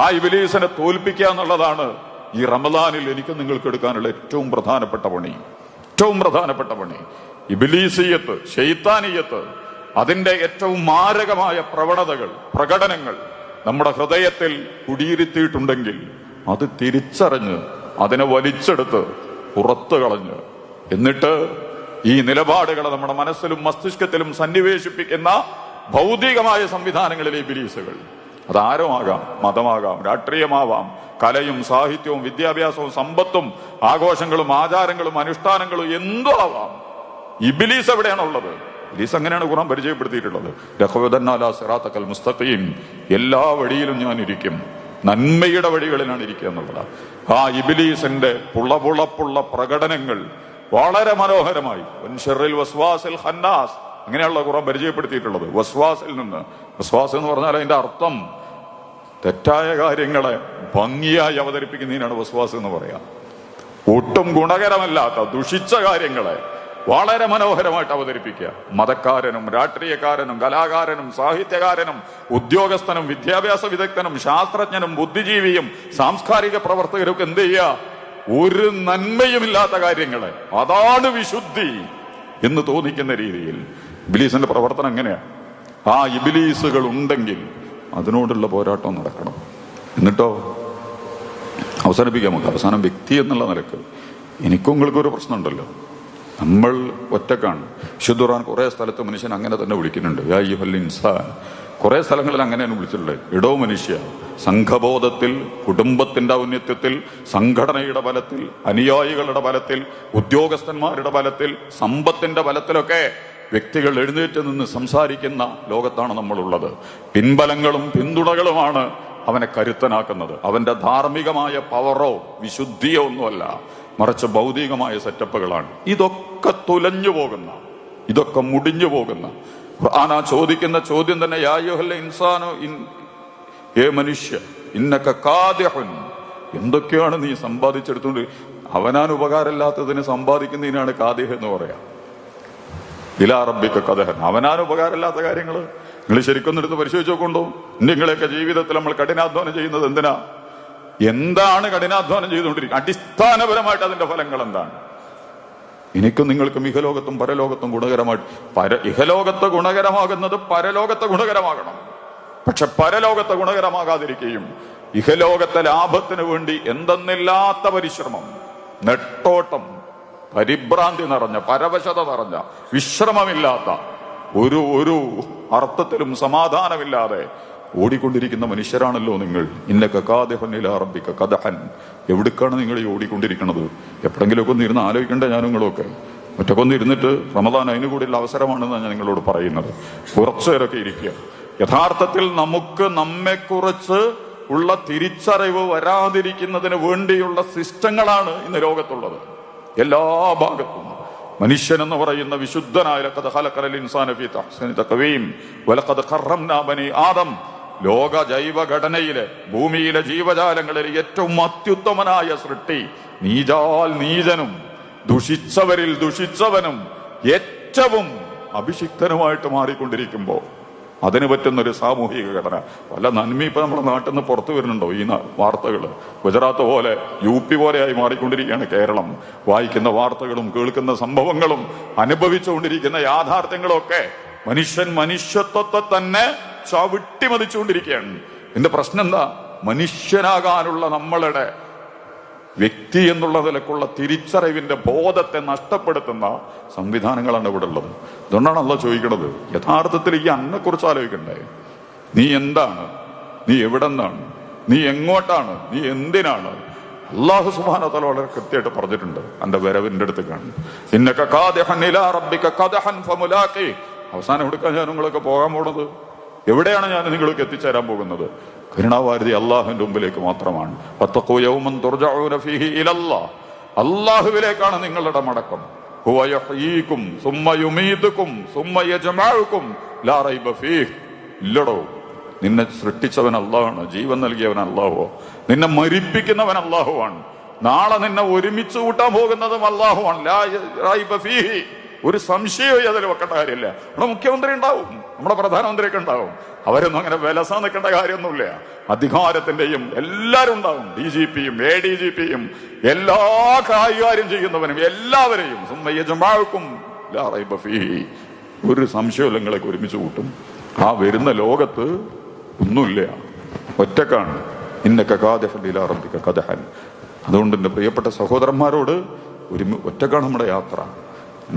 ആ ഇബ്ലീസിനെ തോൽപ്പിക്കുക എന്നുള്ളതാണ് ഈ റമദാനിൽ എനിക്ക് നിങ്ങൾക്ക് എടുക്കാനുള്ള ഏറ്റവും പ്രധാനപ്പെട്ട പണി. ഇബ്ലീസിയത്ത്, ശൈത്താനിയത്ത്, അതിന്റെ ഏറ്റവും മാരകമായ പ്രകടനങ്ങൾ നമ്മുടെ ഹൃദയത്തിൽ കുടിയിരുത്തിയിട്ടുണ്ടെങ്കിൽ അത് തിരിച്ചറിഞ്ഞ് അതിനെ വലിച്ചെടുത്ത് പുറത്തു കളഞ്ഞ് എന്നിട്ട് ഈ നിലപാടുകളെ നമ്മുടെ മനസ്സിലും മസ്തിഷ്കത്തിലും സന്നിവേശിപ്പിക്കുന്ന ഭൗതികമായ സംവിധാനങ്ങളിലെ ഇബ്ലീസുകൾ, അതാരോ ആകാം, മതമാകാം, രാഷ്ട്രീയമാവാം, കലയും സാഹിത്യവും വിദ്യാഭ്യാസവും സമ്പത്തും ആഘോഷങ്ങളും ആചാരങ്ങളും അനുഷ്ഠാനങ്ങളും എന്തോ ആവാം. ഇബ്ലീസ് എവിടെയാണുള്ളത്? ഇബ്ലീസ് അങ്ങനെയാണ് ഖുർആൻ പരിചയപ്പെടുത്തിയിട്ടുള്ളത്. ലഖദന്നാലാ സിറാത്തൽ മുസ്തഖീം, എല്ലാ വഴിയിലും ഞാൻ ഇരിക്കും, നന്മയുടെ വഴികളിലാണ് ഇരിക്കുക എന്നുള്ളതാണ്. ആ ഇബ്ലീസിന്റെ പുളപുളപ്പുള്ള പ്രകടനങ്ങൾ വളരെ മനോഹരമായി വൻഷറിൽ വസ്വാസിൽ ഖന്നാസ്, അങ്ങനെയുള്ള ഖുർആൻ പരിചയപ്പെടുത്തിയിട്ടുള്ളത്. വസ്വാസിൽ നിന്ന്, വസ്വാസ് എന്ന് പറഞ്ഞാൽ അതിന്റെ അർത്ഥം തെറ്റായ കാര്യങ്ങളെ ഭംഗിയായി അവതരിപ്പിക്കുന്നതിനാണ് വസ്വാസ് എന്ന് പറയാം. ഒട്ടും ഗുണകരമല്ലാത്ത ദുഷിച്ച കാര്യങ്ങളെ വളരെ മനോഹരമായിട്ട് അവതരിപ്പിക്കുക. മതക്കാരനും രാഷ്ട്രീയക്കാരനും കലാകാരനും സാഹിത്യകാരനും ഉദ്യോഗസ്ഥനും വിദ്യാഭ്യാസ വിദഗ്ധനും ശാസ്ത്രജ്ഞനും ബുദ്ധിജീവിയും സാംസ്കാരിക പ്രവർത്തകരും എന്ത് ചെയ്യുക? ഒരു നന്മയുമില്ലാത്ത കാര്യങ്ങളെ അതാണ് വിശുദ്ധി എന്ന് തോന്നിക്കുന്ന രീതിയിൽ ഇബ്ലീസിന്റെ പ്രവർത്തനം എങ്ങനെയാ? ആ ഇബ്ലീസുകൾ ഉണ്ടെങ്കിൽ അതിനോടുള്ള പോരാട്ടം നടക്കണം. എന്നിട്ടോ അവസാനിപ്പിക്കാം. നമുക്ക് അവസാനം വ്യക്തി എന്നുള്ള നിലക്ക് എനിക്കും നിങ്ങൾക്കൊരു പ്രശ്നമുണ്ടല്ലോ. നമ്മൾ ഒറ്റക്കാണ്. വിശുദ്ധ ഖുർആൻ കുറെ സ്ഥലത്ത് മനുഷ്യൻ അങ്ങനെ തന്നെ വിളിക്കുന്നുണ്ട്. യാ അയ്യുഹൽ ഇൻസാൻ. കുറെ സ്ഥലങ്ങളിൽ അങ്ങനെയാണ് വിളിച്ചിട്ടുള്ളത്. ഇടോ മനുഷ്യ. സംഘബോധത്തിൽ, കുടുംബത്തിന്റെ ഔന്നത്യത്തിൽ, സംഘടനയുടെ ബലത്തിൽ, അനുയായികളുടെ ബലത്തിൽ, ഉദ്യോഗസ്ഥന്മാരുടെ ബലത്തിൽ, സമ്പത്തിന്റെ ബലത്തിലൊക്കെ വ്യക്തികൾ എഴുന്നേറ്റ് നിന്ന് സംസാരിക്കുന്ന ലോകത്താണ് നമ്മളുള്ളത്. പിൻബലങ്ങളും പിന്തുണകളുമാണ് അവനെ കരുത്തനാക്കുന്നത്. അവന്റെ ധാർമ്മികമായ പവറോ വിശുദ്ധിയോ ഒന്നുമല്ല, മറിച്ച് ഭൗതികമായ സെറ്റപ്പുകളാണ്. ഇതൊക്കെ തുലഞ്ഞു പോകുന്ന, ഇതൊക്കെ മുടിഞ്ഞു പോകുന്ന ഖുർആൻ ചോദിക്കുന്ന ചോദ്യം തന്നെ യാ അയ്യുഹൽ ഇൻസാനു, ഏ മനുഷ്യ, ഇന്നക കാദിഹുൻ. എന്തൊക്കെയാണ് നീ സമ്പാദിച്ചെടുത്തുകൊണ്ട്? അവനാൻ ഉപകാരമില്ലാത്തതിന് സമ്പാദിക്കുന്നതിനാണ് കാദിഹ് എന്ന് പറയാം. ഇലാ റബ്ബിക കദഹൻ. അവനാൻ ഉപകാരമില്ലാത്ത കാര്യങ്ങൾ നിങ്ങൾ ശരിക്കൊന്നും എടുത്ത് പരിശോധിച്ച് നോക്കുന്നുണ്ടോ? നിങ്ങളെയൊക്കെ ജീവിതത്തിൽ നമ്മൾ കഠിനാധ്വാനം ചെയ്യുന്നത് എന്തിനാ? എന്താണ് കഠിനാധ്വാനം ചെയ്തുകൊണ്ടിരിക്കുന്നത്? അടിസ്ഥാനപരമായിട്ട് അതിന്റെ ഫലങ്ങൾ എന്താണ്? എനിക്കും നിങ്ങൾക്കും ഇഹലോകത്തും പരലോകത്തും ഗുണകരമായിട്ട്, ഇഹലോകത്ത് ഗുണകരമാകുന്നത് പരലോകത്തെ ഗുണകരമാകണം. പക്ഷെ പരലോകത്തെ ഗുണകരമാകാതിരിക്കുകയും ഇഹലോകത്തെ ലാഭത്തിന് വേണ്ടി എന്തെന്നില്ലാത്ത പരിശ്രമം, നെട്ടോട്ടം, പരിഭ്രാന്തി നിറഞ്ഞ, പരവശത നിറഞ്ഞ, വിശ്രമമില്ലാത്ത, ഒരു അർത്ഥത്തിലും സമാധാനമില്ലാതെ ഓടിക്കൊണ്ടിരിക്കുന്ന മനുഷ്യരാണല്ലോ നിങ്ങൾ. ഇന്നക കാദിഹുൻ ഇലാ റബ്ബിക കദഹൻ. എവിടേക്കാണ് നിങ്ങൾ ഈ ഓടിക്കൊണ്ടിരിക്കുന്നത്? എപ്പോഴെങ്കിലുമൊക്കെ ഒന്ന് ഇരുന്ന് ആലോചിക്കേണ്ട ഞാൻ നിങ്ങളൊക്കെ. ഒറ്റക്കൊന്ന് ഇരുന്നിട്ട് റമദാൻ അതിനു കൂടിയുള്ള അവസരമാണെന്നാണ് ഞാൻ നിങ്ങളോട് പറയുന്നത്. കുറച്ചുപേരൊക്കെ ഇരിക്കുക. യഥാർത്ഥത്തിൽ നമുക്ക് നമ്മെക്കുറിച്ച് ഉള്ള തിരിച്ചറിവ് വരാതിരിക്കുന്നതിന് വേണ്ടിയുള്ള സിസ്റ്റങ്ങളാണ് ഇന്ന് ലോകത്തുള്ളത്. എല്ലാ ഭാഗത്തും മനുഷ്യൻ എന്ന് പറയുന്ന വിശുദ്ധനായ ലഖദ് ഖലഖൽ ഇൻസാന ഫീ അഹ്സനി തഖ്വീം വലഖദ് കറംനാ ബനി ആദം. ലോക ജൈവഘടനയിലെ, ഭൂമിയിലെ ജീവജാലങ്ങളിലെ ഏറ്റവും അത്യുത്തമനായ സൃഷ്ടി, നീജാൽ നീചനും ദുഷിച്ചവരിൽ ദുഷിച്ചവനും ഏറ്റവും അഭിഷിക്തനുമായിട്ട് മാറിക്കൊണ്ടിരിക്കുമ്പോ അതിന് പറ്റുന്നൊരു സാമൂഹിക ഘടന, വല്ല നന്മ ഇപ്പൊ നമ്മുടെ നാട്ടിൽ നിന്ന് പുറത്തു വരുന്നുണ്ടോ? ഈ വാർത്തകൾ ഗുജറാത്ത് പോലെ, UP പോലെയായി മാറിക്കൊണ്ടിരിക്കുകയാണ് കേരളം. വായിക്കുന്ന വാർത്തകളും കേൾക്കുന്ന സംഭവങ്ങളും അനുഭവിച്ചുകൊണ്ടിരിക്കുന്ന യാഥാർത്ഥ്യങ്ങളും ഒക്കെ മനുഷ്യൻ മനുഷ്യത്വത്തെ തന്നെ ചവിട്ടിമതിച്ചുകൊണ്ടിരിക്കുകയാണ്. എന്റെ പ്രശ്നം എന്താ? മനുഷ്യനാകാനുള്ള നമ്മളുടെ വ്യക്തി എന്നുള്ള നിലക്കുള്ള തിരിച്ചറിവിന്റെ ബോധത്തെ നഷ്ടപ്പെടുത്തുന്ന സംവിധാനങ്ങളാണ് ഇവിടെ ഉള്ളത്. അതുകൊണ്ടാണ് അള്ളാഹ് ചോദിക്കുന്നത്, യഥാർത്ഥത്തിൽ ഈ അന്നെക്കുറിച്ച് ആലോചിക്കണ്ടേ? നീ എന്താണ്? നീ എവിടെന്നാണ്? നീ എങ്ങോട്ടാണ്? നീ എന്തിനാണ്? അല്ലാഹു സുബ്ഹാനഹു വ തആല വളരെ കൃത്യമായിട്ട് പറഞ്ഞിട്ടുണ്ട്. എന്റെ വരവിന്റെ അടുത്ത് കാണും. ഇന്നക കാദിഹൻ ഇലാ റബ്ബിക കദഹൻ ഫമുലാഖി. അവസാനം എവിടേക്കാണ് ഞാൻ നിങ്ങളൊക്കെ പോകാൻ പോണത്? എവിടെയാണ് ഞാൻ നിങ്ങൾക്ക് എത്തിച്ചേരാൻ പോകുന്നത്? കരുണാവാരിധി അള്ളാഹുവിന്റെ മുമ്പിലേക്ക് മാത്രമാണ്. വത്തഖൂ യൗമൻ തുർജഊന ഫീഹി ഇലല്ലാഹ്. അള്ളാഹുവിലേക്കാണ് നിങ്ങളുടെ മടക്കം. ഹുവ യഹ്യീകും സുമ്മ യുമീതുകും സുമ്മ യജ്മഉകും ലാ റൈബ ഫീഹ്. ഇല്ലടോ, നിന്നെ സൃഷ്ടിച്ചവൻ അള്ളാഹുവാണ്, ജീവൻ നൽകിയവൻ അള്ളാഹുവോ, നിന്നെ മരിപ്പിക്കുന്നവൻ അള്ളാഹുവാണ്, നാളെ നിന്നെ ഒരുമിച്ച് കൂട്ടാൻ പോകുന്നതും അള്ളാഹുവാണ്. ലാ റൈബ ഫീഹി. ഒരു സംശയവും അതിൽ വെക്കേണ്ട കാര്യമില്ല. നമ്മുടെ മുഖ്യമന്ത്രി ഉണ്ടാവും, നമ്മുടെ പ്രധാനമന്ത്രിയൊക്കെ ഉണ്ടാവും. അവരൊന്നും അങ്ങനെ വിലസ നിൽക്കേണ്ട കാര്യമൊന്നുമില്ല. അധികാരത്തിന്റെയും എല്ലാവരും ഉണ്ടാവും. DGPയും ADGPയും എല്ലാ കൈകാര്യം ചെയ്യുന്നവനും എല്ലാവരെയും ഒരു സംശയവും നിങ്ങളൊക്കെ ഒരുമിച്ച് കൂട്ടും. ആ വരുന്ന ലോകത്ത് ഒന്നുമില്ല, ഒറ്റക്കാണ്. ഇന്നക കാദിഹൻ ഇലാ റബ്ബിക കദഹൻ. അതുകൊണ്ട് എൻ്റെ പ്രിയപ്പെട്ട സഹോദരന്മാരോട്, ഒറ്റക്കാണ് നമ്മുടെ യാത്ര.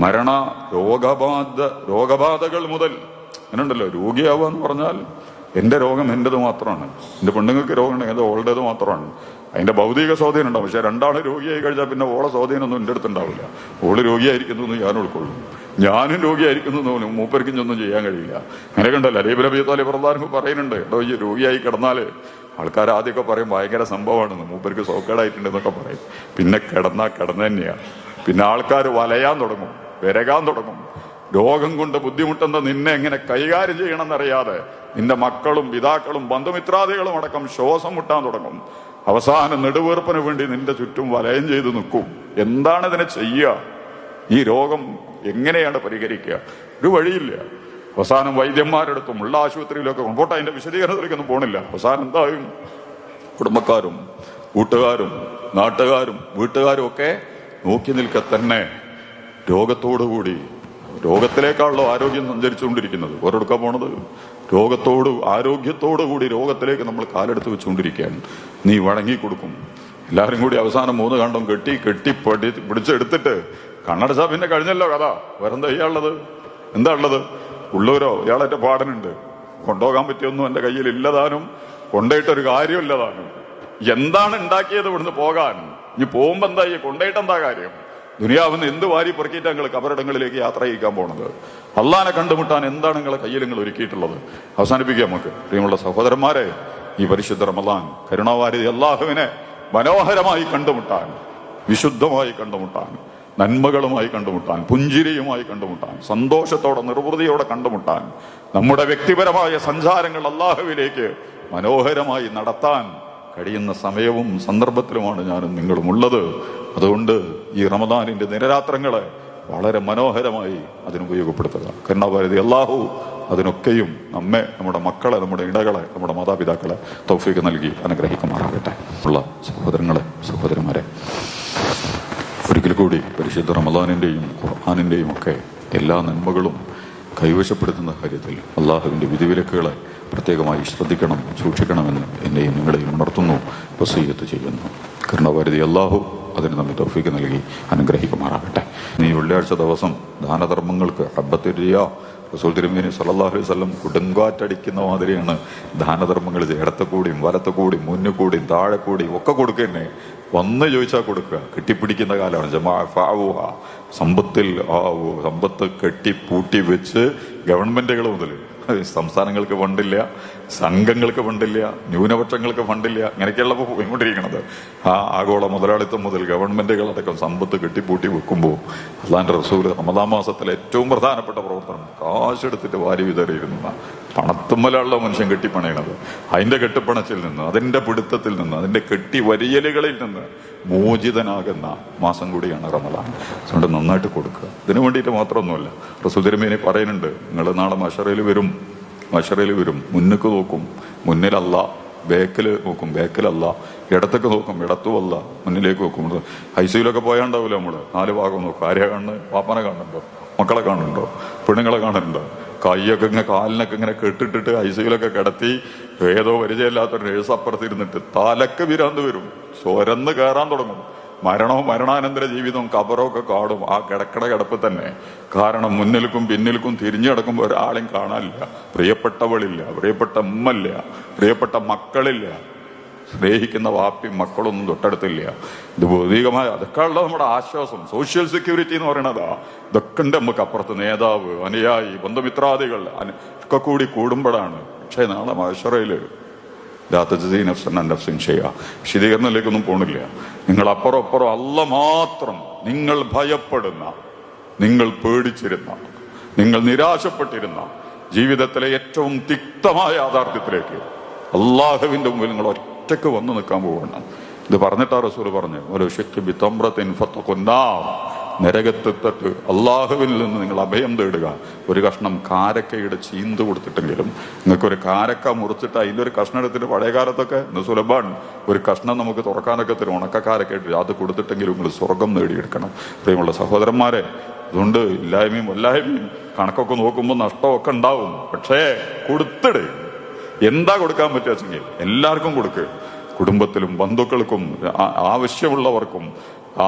മരണ രോഗബാധകൾ മുതൽ അങ്ങനെയുണ്ടല്ലോ. രോഗിയാവുക എന്ന് പറഞ്ഞാൽ എൻ്റെ രോഗം എൻ്റെത് മാത്രമാണ്, എൻ്റെ പെണ്ണുങ്ങൾക്ക് രോഗം ഉണ്ടെങ്കിൽ അത് ഓളുടേത് മാത്രമാണ്. അതിന്റെ ഭൗതിക സ്വാധീനം ഉണ്ടാവും. പക്ഷെ രണ്ടാള് രോഗിയായി കഴിഞ്ഞാൽ പിന്നെ ഓളെ സ്വാധീനമൊന്നും എൻ്റെ അടുത്ത് ഉണ്ടാവില്ല. ഓള് രോഗിയായിരിക്കുന്നു എന്ന് ഞാൻ ഉൾക്കൊള്ളും, ഞാനും രോഗിയായിരിക്കുന്നു എന്ന് മൂപ്പർക്കിഞ്ഞൊന്നും ചെയ്യാൻ കഴിയില്ല. അങ്ങനെ കണ്ടല്ലോ അലി ഇബ്നു അബീ ത്വാലിബ് റളിയല്ലാഹു അൻഹു പറയുന്നുണ്ട്, എടോ ഈ രോഗിയായി കിടന്നാല് ആൾക്കാർ ആദ്യമൊക്കെ പറയും ഭയങ്കര സംഭവമാണെന്ന്, മൂപ്പർക്ക് സോക്കേടായിട്ടുണ്ട് എന്നൊക്കെ പറയും. പിന്നെ കിടന്നു തന്നെയാണ്. പിന്നെ ആൾക്കാർ വലയാൻ തുടങ്ങും, വിരകാൻ തുടങ്ങും. രോഗം കൊണ്ട് ബുദ്ധിമുട്ടുന്ന നിന്നെ എങ്ങനെ കൈകാര്യം ചെയ്യണമെന്നറിയാതെ നിന്റെ മക്കളും പിതാക്കളും ബന്ധുമിത്രാദികളും അടക്കം ശ്വാസം മുട്ടാൻ തുടങ്ങും. അവസാന നെടുവേർപ്പിന് വേണ്ടി നിന്റെ ചുറ്റും വലയം ചെയ്ത് നിൽക്കും. എന്താണ് ഇതിനെ ചെയ്യുക? ഈ രോഗം എങ്ങനെയാണ് പരിഹരിക്കുക? ഒരു വഴിയില്ല. അവസാനം വൈദ്യന്മാരെടുത്തും ഉള്ള ആശുപത്രിയിലൊക്കെ കൊണ്ടോട്ടെ, അതിന്റെ വിശദീകരണത്തിലേക്കൊന്നും പോണില്ല. അവസാനം എന്തായും കുടുംബക്കാരും കൂട്ടുകാരും നാട്ടുകാരും വീട്ടുകാരും ഒക്കെ നോക്കി നിൽക്കെ തന്നെ രോഗത്തോടുകൂടി, രോഗത്തിലേക്കാണല്ലോ ആരോഗ്യം സഞ്ചരിച്ചുകൊണ്ടിരിക്കുന്നത്. ഓരോടുക്കാൻ പോണത് ആരോഗ്യത്തോടു കൂടി രോഗത്തിലേക്ക് നമ്മൾ കാലെടുത്ത് വെച്ചുകൊണ്ടിരിക്കുകയാണ്. നീ വഴങ്ങിക്കൊടുക്കും. എല്ലാവരും കൂടി അവസാനം 3 കണ്ടം കെട്ടി പിടിച്ചെടുത്തിട്ട് കണ്ണടച്ചാ പിന്നെ കഴിഞ്ഞല്ലോ കഥ. വേറെന്താ ഇയാളുള്ളത്? എന്താ ഉള്ളത്? ഉള്ളവരോ ഇയാളെന്റെ പാടനുണ്ട്, കൊണ്ടുപോകാൻ പറ്റിയൊന്നും എന്റെ കയ്യിൽ ഇല്ലതാനും, കൊണ്ടുപോയിട്ടൊരു കാര്യമില്ലതാനും. എന്താണ് ഉണ്ടാക്കിയത് ഇവിടുന്ന് പോകാൻ? ഇനി പോകുമ്പോ എന്താ കൊണ്ടുപോയിട്ടെന്താ കാര്യം? ദുനിയാവിന്ന് എന്ത് വാരി പെറുക്കിയിട്ട് നിങ്ങൾ കബറിടങ്ങളിലേക്ക് യാത്ര ചെയ്യിക്കാൻ പോണത്? അള്ളാനെ കണ്ടുമുട്ടാൻ എന്താണ് നിങ്ങളെ കയ്യിൽ നിങ്ങൾ ഒരുക്കിയിട്ടുള്ളത്? അവസാനിപ്പിക്കുക നമുക്ക്. പ്രിയമുള്ള സഹോദരന്മാരെ, ഈ പരിശുദ്ധ റമദാൻ കരുണാവാരിധി അള്ളാഹുവിനെ മനോഹരമായി കണ്ടുമുട്ടാൻ, വിശുദ്ധമായി കണ്ടുമുട്ടാൻ, നന്മകളുമായി കണ്ടുമുട്ടാൻ, പുഞ്ചിരിയുമായി കണ്ടുമുട്ടാൻ, സന്തോഷത്തോടെ നിർവൃതിയോടെ കണ്ടുമുട്ടാൻ, നമ്മുടെ വ്യക്തിപരമായ സഞ്ചാരങ്ങൾ അള്ളാഹുവിലേക്ക് മനോഹരമായി നടത്താൻ കഴിയുന്ന സമയവും സന്ദർഭത്തിലുമാണ് ഞാനും നിങ്ങളും ഉള്ളത്. അതുകൊണ്ട് ഈ റമദാനിന്റെ നിരരാത്രങ്ങളെ വളരെ മനോഹരമായി അതിനുപയോഗപ്പെടുത്തുക. കരുണാവാരിധി അല്ലാഹു അതിനൊക്കെയും നമ്മെ, നമ്മുടെ മക്കളെ, നമ്മുടെ ഇടകളെ, നമ്മുടെ മാതാപിതാക്കളെ തൗഫീഖ് നൽകി അനുഗ്രഹിക്കുമാറാകട്ടെ. ഉള്ള സഹോദരങ്ങളെ, സഹോദരന്മാരെ, ഒരിക്കൽ കൂടി പരിശുദ്ധ റമദാനിന്റെയും ഖുർആനിന്റെയും ഒക്കെ എല്ലാ നന്മകളും കൈവശപ്പെടുത്തുന്ന കാര്യത്തിൽ അള്ളാഹുവിന്റെ വിധിവിലക്കുകളെ പ്രത്യേകമായി ശ്രദ്ധിക്കണം, സൂക്ഷിക്കണമെന്ന് എന്നെയും നിങ്ങളെയും ഉണർത്തുന്നു, വസീയത്ത് ചെയ്യുന്നു. കരുണാവാരിധി അല്ലാഹു അതിന് നമ്മെ തൗഫീഖ് നൽകി അനുഗ്രഹിക്കുമാറാകട്ടെ. ഈ വെള്ളിയാഴ്ച ദിവസം ദാനധർമ്മങ്ങൾക്ക് ഹബ്ബത്തിരിയ റസൂൽ തിരുമേനി സല്ലല്ലാഹു അലൈഹി വസല്ലം കൊടുങ്കാറ്റടിക്കുന്ന മാതിരിയാണ് ദാനധർമ്മങ്ങൾ. ഇടത്തുകൂടിയും വലത്തുകൂടിയും മുന്നുകൂടിയും താഴെക്കൂടിയും ഒക്കെ കൊടുക്കന്നെ. വന്ന് ചോദിച്ചാൽ കൊടുക്കുക. കെട്ടിപ്പിടിക്കുന്ന കാലമാണ്. സമ്പത്ത് കെട്ടിപ്പൂട്ടി വെച്ച് ഗവൺമെന്റുകൾ മുതൽ സംസ്ഥാനങ്ങൾക്ക് ഫണ്ടില്ല, സംഘങ്ങൾക്ക് ഫണ്ടില്ല, ന്യൂനപക്ഷങ്ങൾക്ക് ഫണ്ടില്ല, അങ്ങനെയൊക്കെയുള്ള പോയിക്കൊണ്ടിരിക്കുന്നത്. ആ ആഗോള മുതലാളിത്തം മുതൽ ഗവൺമെന്റുകളടക്കം സമ്പത്ത് കെട്ടിപ്പൂട്ടി വെക്കുമ്പോൾ അള്ളാന്റെ റസൂൽ റമദാൻ മാസത്തിലെ ഏറ്റവും പ്രധാനപ്പെട്ട പ്രവർത്തനം കാശെടുത്തിട്ട് വാരി വിതറിയിരുന്ന പണത്തുമ്മലുള്ള മനുഷ്യൻ കെട്ടിപ്പണയണത്, അതിന്റെ കെട്ടിപ്പണച്ചിൽ നിന്ന്, അതിന്റെ പിടുത്തത്തിൽ നിന്ന്, അതിന്റെ കെട്ടി വരിയലുകളിൽ നിന്ന് മോചിതനാകുന്ന മാസം കൂടിയാണ് റമദാൻ. അതുകൊണ്ട് നന്നായിട്ട് കൊടുക്കുക. ഇതിനു വേണ്ടിയിട്ട് മാത്രമൊന്നുമല്ല. റസൂൽ തിരുമേനി പറയുന്നുണ്ട്, നിങ്ങൾ നാളെ മശറയിൽ വരും, മുന്നിക്ക് നോക്കും, മുന്നിലല്ല, ബേക്കിൽ നോക്കും, ബേക്കിലല്ല, ഇടത്തേക്ക് നോക്കും, ഇടത്തുമല്ല, മുന്നിലേക്ക് നോക്കും. ഐസിയിലൊക്കെ പോയാണ്ടാവില്ല നമ്മള് 4 ഭാഗം നോക്കും. ആരെയാ കാണുന്നത്? പാപ്പനെ കാണുന്നുണ്ടോ? മക്കളെ കാണുന്നുണ്ടോ? പെണ്ണുങ്ങളെ കാണുന്നുണ്ടോ? കൈയൊക്കെ ഇങ്ങനെ കാലിനൊക്കെ ഇങ്ങനെ കെട്ടിട്ടിട്ട് ഐസിയിലൊക്കെ കിടത്തി ഏതോ പരിചയമില്ലാത്തൊരു നേഴ്സ് അപ്പുറത്തിരുന്നിട്ട് തലക്ക് വിരാന്ത് വരും, സ്വരന്ന് കയറാൻ തുടങ്ങും. മരണാനന്തര ജീവിതവും കബറൊക്കെ കാണും ആ കിടക്കട കിടപ്പ് തന്നെ. കാരണം മുന്നിൽക്കും പിന്നിൽക്കും തിരിഞ്ഞു കിടക്കുമ്പോൾ ഒരാളെയും കാണാനില്ല, പ്രിയപ്പെട്ടവളില്ല, പ്രിയപ്പെട്ട ഉമ്മല്ല, പ്രിയപ്പെട്ട മക്കളില്ല, സ്നേഹിക്കുന്ന വാപ്പിയും മക്കളൊന്നും തൊട്ടടുത്തില്ല. ഇത് ഭൗതികമായ അതൊക്കെ ഉള്ള നമ്മുടെ ആശ്വാസം, സോഷ്യൽ സെക്യൂരിറ്റി എന്ന് പറയണതാ. ഇതൊക്കെ ഉണ്ട് നമുക്ക് അപ്പുറത്ത്. നേതാവ്, അനുയായി, ബന്ധുമിത്രാദികൾ ഒക്കെ കൂടി കൂടുമ്പോഴാണ്. പക്ഷേ നാളെ മഹ്ശറയില് വിശദീകരണത്തിലേക്കൊന്നും പോണില്ല. നിങ്ങൾ അപ്പുറം അല്ല മാത്രം, നിങ്ങൾ ഭയപ്പെടുന്ന, നിങ്ങൾ പേടിച്ചിരുന്ന, നിങ്ങൾ നിരാശപ്പെട്ടിരുന്ന ജീവിതത്തിലെ ഏറ്റവും തിക്തമായ യാഥാർത്ഥ്യത്തിലേക്ക് അള്ളാഹുവിന്റെ മുമ്പിൽ നിങ്ങൾ ഒറ്റക്ക് വന്നു നിൽക്കാൻ പോവുകയാണ്. ഇത് പറഞ്ഞിട്ടാ റസൂൽ പറഞ്ഞു, ഒരു നരകത്തിട്ട് അള്ളാഹുവിൽ നിന്ന് നിങ്ങൾ അഭയം തേടുക. ഒരു കഷ്ണം കാരക്കയുടെ ചീന്ത് കൊടുത്തിട്ടെങ്കിലും, നിങ്ങൾക്കൊരു കാരക്ക മുറിച്ചിട്ട് അതിൻ്റെ ഒരു കഷ്ണം എടുത്തിട്ട്, പഴയ കാലത്തൊക്കെ ഇന്ന് സുലഭാണ്, ഒരു കഷ്ണം നമുക്ക് തുറക്കാനൊക്കെ തരും, ഉണക്കക്കാരൊക്കെ ഇട്ട് അത് കൊടുത്തിട്ടെങ്കിലും നിങ്ങൾ സ്വർഗം നേടിയെടുക്കണം. പ്രിയമുള്ള സഹോദരന്മാരെ, അതുകൊണ്ട് ഇല്ലായ്മയും വല്ലായ്മയും കണക്കൊക്കെ നോക്കുമ്പോൾ നഷ്ടമൊക്കെ ഉണ്ടാവും. പക്ഷേ കൊടുത്തിട്. എന്താ കൊടുക്കാൻ പറ്റുക? എല്ലാവർക്കും കൊടുക്കുക. കുടുംബത്തിലും ബന്ധുക്കൾക്കും ആവശ്യമുള്ളവർക്കും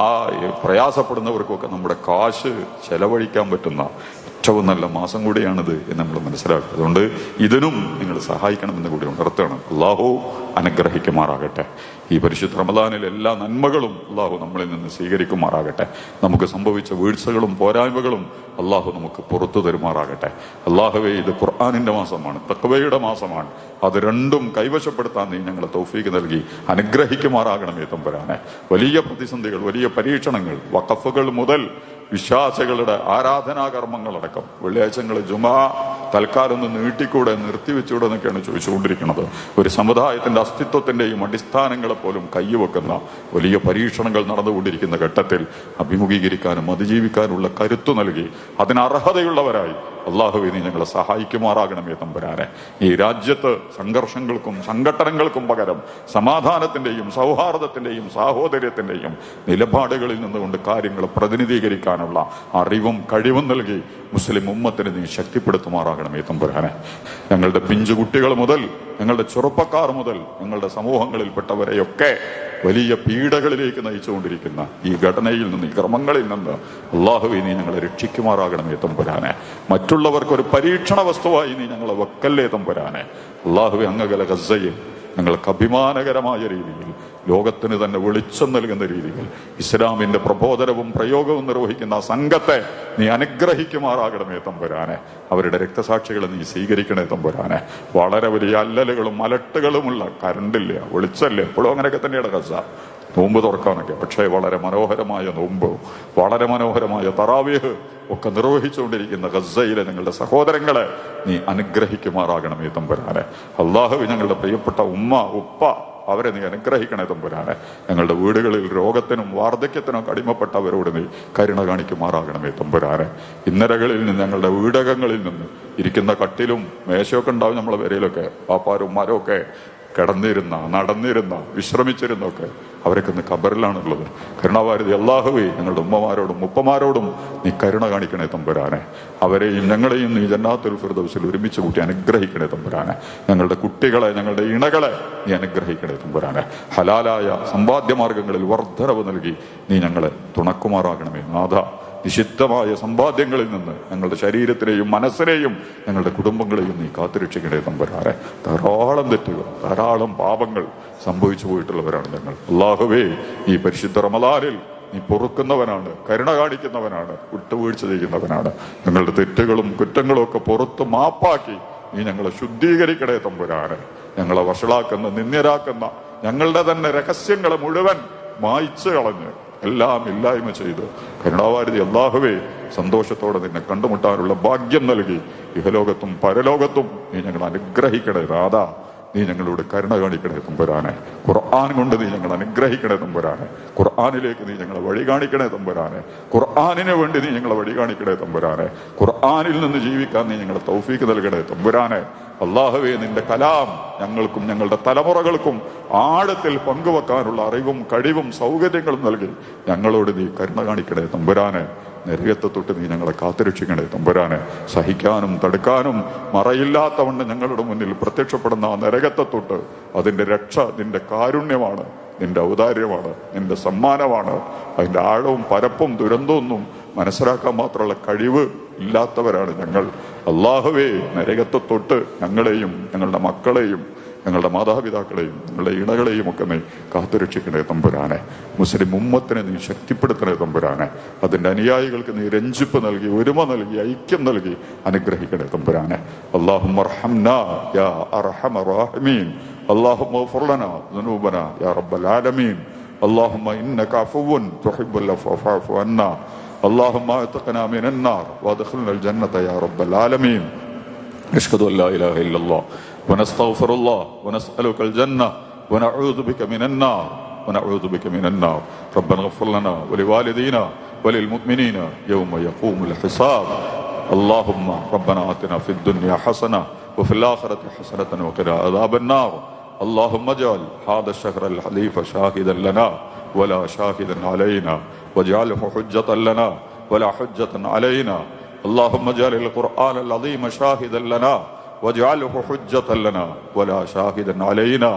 പ്രയാസപ്പെടുന്നവർക്കൊക്കെ നമ്മുടെ കാശ് ചെലവഴിക്കാൻ പറ്റുന്ന ഏറ്റവും നല്ല മാസം കൂടിയാണിത് എന്ന് നമ്മൾ മനസ്സിലാക്കുക. അതുകൊണ്ട് ഇതിനും നിങ്ങൾ സഹായിക്കണമെന്ന് കൂടി ഉണർത്തണം. അള്ളാഹു അനുഗ്രഹിക്കുമാറാകട്ടെ. ഈ പരിശുദ്ധ റമദാനിൽ എല്ലാ നന്മകളും അള്ളാഹു നമ്മളിൽ നിന്ന് സ്വീകരിക്കുമാറാകട്ടെ. നമുക്ക് സംഭവിച്ച വീഴ്ചകളും പോരായ്മകളും അള്ളാഹു നമുക്ക് പുറത്തു തരുമാറാകട്ടെ. അള്ളാഹുവേ, ഇത് ഖുർആനിന്റെ മാസമാണ്, തഖ്വയുടെ മാസമാണ്. അത് രണ്ടും കൈവശപ്പെടുത്താൻ നീ ഞങ്ങളെ തൗഫീഖ് നൽകി അനുഗ്രഹിക്കുമാറാകണമേ തമ്പുരാനെ. വലിയ പ്രതിസന്ധികൾ, വലിയ പരീക്ഷണങ്ങൾ, വഖഫുകൾ മുതൽ വിശ്വാസികളുടെ ആരാധനാകർമ്മങ്ങളടക്കം, വെള്ളിയാഴ്ചകൾ, ജുമാ, തൽക്കാലം ഒന്ന് നീട്ടിക്കൂടെ, നിർത്തിവെച്ചൂടെ എന്നൊക്കെയാണ് ചോദിച്ചുകൊണ്ടിരിക്കുന്നത്. ഒരു സമുദായത്തിന്റെ അസ്തിത്വത്തിന്റെയും അടിസ്ഥാനങ്ങളെ പോലും കയ്യുവെക്കുന്ന വലിയ പരീക്ഷണങ്ങൾ നടന്നുകൊണ്ടിരിക്കുന്ന ഘട്ടത്തിൽ അഭിമുഖീകരിക്കാനും അതിജീവിക്കാനുള്ള കരുത്തു നൽകി അതിന് അർഹതയുള്ളവരായി അള്ളാഹുവേ നീ ഞങ്ങളെ സഹായിക്കുമാറാകണമേ തമ്പുരാനെ. ഈ രാജ്യത്ത് സംഘർഷങ്ങൾക്കും സംഘട്ടനങ്ങൾക്കും പകരം സമാധാനത്തിന്റെയും സൗഹാർദ്ദത്തിന്റെയും സാഹോദര്യത്തിന്റെയും നിലപാടുകളിൽ നിന്നുകൊണ്ട് കാര്യങ്ങൾ പ്രതിനിധീകരിക്കാനുള്ള അറിവും കഴിവും നൽകി മുസ്ലിം ഉമ്മത്തിനെ നീ ശക്തിപ്പെടുത്തുമാറാകണമേ തമ്പുരാനെ. ഞങ്ങളുടെ പിഞ്ചുകുട്ടികൾ മുതൽ ഞങ്ങളുടെ ചെറുപ്പക്കാർ മുതൽ ഞങ്ങളുടെ സമൂഹങ്ങളിൽപ്പെട്ടവരെയൊക്കെ വലിയ പീഡകളിലേക്ക് നയിച്ചുകൊണ്ടിരിക്കുന്ന ഈ ഘടനയിൽ നിന്ന്, ഈ ക്രമങ്ങളിൽ നിന്ന് അള്ളാഹുവേ നീ ഞങ്ങളെ രക്ഷിക്കുമാറാകണമേ തമ്പുരാനെ. മറ്റുള്ളവർക്കൊരു പരീക്ഷണ വസ്തുവായി നീ ഞങ്ങളെ വെക്കല്ലേ തമ്പുരാനെ. അള്ളാഹുവേ അങ്ങകല ഗസ്സയിൽ ഞങ്ങൾക്ക് അഭിമാനകരമായ രീതിയിൽ, ലോകത്തിന് തന്നെ വെളിച്ചം നൽകുന്ന രീതിയിൽ ഇസ്ലാമിന്റെ പ്രബോധനവും പ്രയോഗവും നിർവഹിക്കുന്ന ആ സംഘത്തെ നീ അനുഗ്രഹിക്കുമാറാകണമേ തമ്പുരാനെ. അവരുടെ രക്തസാക്ഷികളെ നീ സ്വീകരിക്കണേ തമ്പുരാനെ. വളരെ വലിയ അല്ലലുകളും അലട്ടുകളുമുള്ള, കരണ്ടില്ല, വെളിച്ചല്ല, എപ്പോഴും അങ്ങനെയൊക്കെ തന്നെയാണ് ഗസ നോമ്പ് തുറക്കാനൊക്കെ. പക്ഷേ വളരെ മനോഹരമായ നോമ്പ്, വളരെ മനോഹരമായ തറാവീഹ് ഒക്കെ നിർവഹിച്ചുകൊണ്ടിരിക്കുന്ന ഗസയിലെ ഞങ്ങളുടെ സഹോദരങ്ങളെ നീ അനുഗ്രഹിക്കുമാറാകണമേ തമ്പുരാനെ. അള്ളാഹു ഞങ്ങളുടെ പ്രിയപ്പെട്ട ഉമ്മ ഉപ്പ അവരെ നീ അനുഗ്രഹിക്കണേ തമ്പുരാനെ. ഞങ്ങളുടെ വീടുകളിൽ രോഗത്തിനും വാർദ്ധക്യത്തിനും അടിമപ്പെട്ടവരോട് നീ കരുണ കാണിക്കുമാറാകണമേ തമ്പുരാനെ. ഇന്നരകളിൽ നിന്ന്, ഞങ്ങളുടെ വീടകങ്ങളിൽ നിന്ന്, ഇരിക്കുന്ന കട്ടിലും മേശയൊക്കെ ഉണ്ടാവും നമ്മളെ വരയിലൊക്കെ, പാപ്പാരും ഉമ്മാരും ഒക്കെ കിടന്നിരുന്ന, നടന്നിരുന്ന, വിശ്രമിച്ചിരുന്നൊക്കെ അവരൊക്കെ ഇന്ന് ഖബറിലാണുള്ളത്. കരുണാവാരിധി അല്ലാഹുവേ ഞങ്ങളുടെ ഉമ്മമാരോടും ഉപ്പമാരോടും നീ കരുണ കാണിക്കണേ തമ്പുരാനെ. അവരെയും ഞങ്ങളെയും നീ ജന്നാത്തുൽ ഫിർദൗസിൽ ഒരുമിച്ച് കൂട്ടി അനുഗ്രഹിക്കണേ തമ്പുരാനെ. ഞങ്ങളുടെ കുട്ടികളെ, ഞങ്ങളുടെ ഇണകളെ നീ അനുഗ്രഹിക്കണേ തമ്പുരാനെ. ഹലാലായ സമ്പാദ്യമാർഗങ്ങളിൽ വർദ്ധനവ് നൽകി നീ ഞങ്ങളെ തുണക്കുമാറാകണമേ നാഥ. നിഷിദ്ധമായ സമ്പാദ്യങ്ങളിൽ നിന്ന് ഞങ്ങളുടെ ശരീരത്തിനെയും മനസ്സിനെയും ഞങ്ങളുടെ കുടുംബങ്ങളെയും നീ കാത്തുരക്ഷിക്കണേ തമ്പുരാനെ. ധാരാളം തെറ്റുകൾ, ധാരാളം പാപങ്ങൾ സംഭവിച്ചു പോയിട്ടുള്ളവരാണ് ഞങ്ങൾ. അല്ലാഹുവേ ഈ പരിശുദ്ധ റമളാനിൽ നീ പൊറുക്കുന്നവനാണ്, കരുണ കാണിക്കുന്നവനാണ്, വിട്ടുവീഴ്ച ചെയ്യുന്നവനാണ്. ഞങ്ങളുടെ തെറ്റുകളും കുറ്റങ്ങളും ഒക്കെ പുറത്ത് മാപ്പാക്കി നീ ഞങ്ങളെ ശുദ്ധീകരിക്കണേ തമ്പുരാനെ. ഞങ്ങളെ വഷളാക്കുന്ന, നിന്ദ്യരാക്കുന്ന ഞങ്ങളുടെ തന്നെ രഹസ്യങ്ങളെ മുഴുവൻ മായ്ച്ചു കളഞ്ഞ് എല്ലാം ഇല്ലായ്മ ചെയ്ത് കരുണാവാരിധി അല്ലാഹുവേ സന്തോഷത്തോടെ നിന്നെ കണ്ടുമുട്ടാനുള്ള ഭാഗ്യം നൽകി ഇഹലോകത്തും പരലോകത്തും നീ ഞങ്ങളെ അനുഗ്രഹിക്കണേ നാഥാ. നീ ഞങ്ങളോട് കരുണ കാണിക്കണേ തമ്പുരാനെ. ഖുർആൻ കൊണ്ട് നീ ഞങ്ങൾ അനുഗ്രഹിക്കണേ തമ്പുരാനെ. ഖുർആനിലേക്ക് നീ ഞങ്ങളെ വഴി കാണിക്കണേ തമ്പുരാനെ. ഖുർആനിന് വേണ്ടി നീ ഞങ്ങളെ വഴി കാണിക്കണേ തമ്പുരാനെ. ഖുർആനിൽ നിന്ന് ജീവിക്കാൻ നീ ഞങ്ങളെ തൗഫീക്ക് നൽകണേ തമ്പുരാനെ. അല്ലാഹുവേ നിന്റെ കലാം ഞങ്ങൾക്കും ഞങ്ങളുടെ തലമുറകൾക്കും ആഴത്തിൽ പങ്കുവെക്കാനുള്ള അറിവും കഴിവും സൗകര്യങ്ങളും നൽകി ഞങ്ങളോട് നീ കരുണ കാണിക്കണേ തമ്പുരാനെ. നരകത്തെ തൊട്ട് നീ ഞങ്ങളെ കാത്തുരക്ഷിക്കണേ തമ്പുരാനെ. സഹിക്കാനും തടുക്കാനും മറയില്ലാത്തവണ്ണം ഞങ്ങളുടെ മുന്നിൽ പ്രത്യക്ഷപ്പെടുന്ന ആ നരകത്തെ തൊട്ട് അതിന്റെ രക്ഷ നിന്റെ കാരുണ്യമാണ്, നിന്റെ ഔദാര്യമാണ്, നിന്റെ സമ്മാനമാണ്. അതിന്റെ ആഴവും പരപ്പും ദുരന്തമൊന്നും മനസ്സിലാക്കാൻ മാത്രമുള്ള കഴിവ് ഇല്ലാത്തവരാണ് ഞങ്ങൾ. അല്ലാഹുവേ നരകത്തെ തൊട്ട് ഞങ്ങളെയും ഞങ്ങളുടെ മക്കളെയും ഞങ്ങളുടെ മാതാപിതാക്കളെയും ഞങ്ങളുടെ ഇണകളെയും ഒക്കെ നീ കാത്തുരക്ഷിക്കണേ തമ്പുരാനെ. മുസ്ലിം ഉമ്മത്തിനെ നീ ശക്തിപ്പെടുത്തണേ തമ്പുരാനെ. അതിന്റെ അനുയായികൾക്ക് നീ രഞ്ജിപ്പ് നൽകി, ഒരുമ നൽകി, ഐക്യം നൽകി അനുഗ്രഹിക്കണേ തമ്പുരാനെ. അല്ലാഹുമ്മ അർഹംനാ യാ അർഹമർ റഹീമീൻ. അല്ലാഹുമ്മ ഗ്ഫിർ ലനാ ദുനൂബനാ യാ റബ്ബൽ ആലമീൻ. അല്ലാഹുമ്മ ഇന്നക അഫുവ്വുൻ തുഹിബ്ബുൽ അഫ്വ ഫഅഫു അന്നാ. اللهم اعتقنا من النار وادخلنا الجنة يا رب العالمين. نشهد أن لا إله إلا الله ونستغفر الله ونسألك الجنة ونعوذ بك من النار ونعوذ بك من النار. ربنا اغفر لنا ولوالدينا وللمؤمنين يوم يقوم الحساب. اللهم ربنا آتنا في الدنيا حسنة وفي الآخرة حسنة وقنا عذاب النار. اللهم اجعل هذا الشهر الحليف شاهدا لنا ولا شاهدا علينا واجعله حجة لنا ولا حجة علينا. اللهم اجعل القرآن العظيم شاهدا لنا واجعله حجة لنا ولا شاهدا علينا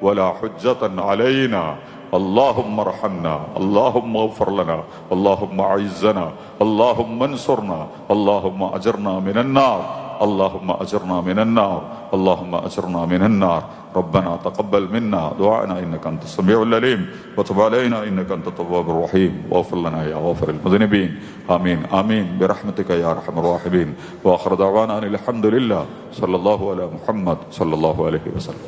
ولا حجة علينا. اللهم ارحمنا، اللهم اغفر لنا، اللهم اعزنا، اللهم انصرنا، اللهم اجرنا من النار، اللهم اجرنا من النار، اللهم اجرنا من النار. ربنا تقبل منا دعاءنا انك انت السميع العليم وتب علينا انك انت التواب الرحيم واغفر لنا يا غافر المذنبين. امين امين برحمتك يا ارحم الراحمين. واخر دعوانا ان الحمد لله. صلى الله على محمد صلى الله عليه وسلم.